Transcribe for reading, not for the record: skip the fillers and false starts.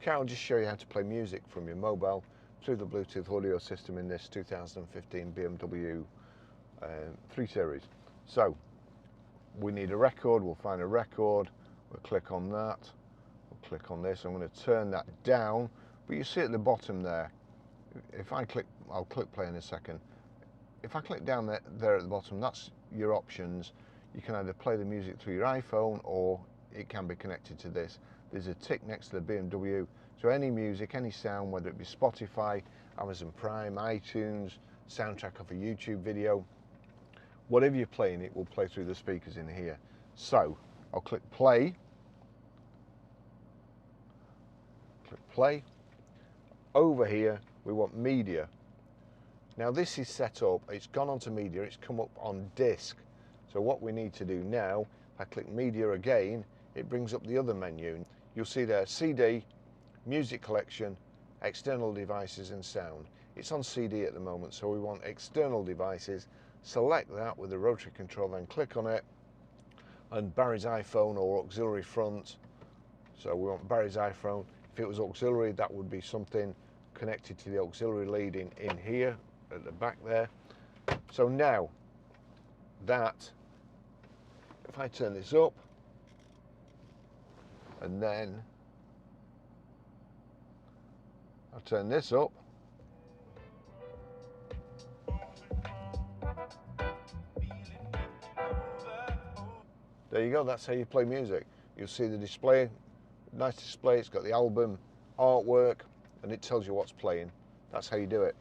Okay, I'll just show you how to play music from your mobile through the Bluetooth audio system in this 2015 BMW 3 Series. So we need a record, we'll find a record, we'll click on that, we'll click on this. I'm going to turn that down, but you see at the bottom there, if I click, I'll click play in a second. If I click down there at the bottom, that's your options. You can either play the music through your iPhone or it can be connected to this. There's a tick next to the BMW, so any music, any sound, whether it be Spotify, Amazon Prime, iTunes, soundtrack of a YouTube video, whatever you're playing, it will play through the speakers in here. So I'll click play. Click play. Over here we want media. Now this is set up, it's gone onto media, it's come up on disc. So what we need to do now, if I click media again, it brings up the other menu. You'll see there CD, music collection, external devices and sound. It's on CD at the moment, so we want external devices. Select that with the rotary control, then click on it, and Barry's iPhone or auxiliary front. So we want Barry's iPhone. If it was auxiliary, that would be something connected to the auxiliary lead in here at the back there. So now that, if I turn this up, and then I'll turn this up, there you go, that's how you play music. You'll see the display, nice display, it's got the album artwork and it tells you what's playing. That's how you do it.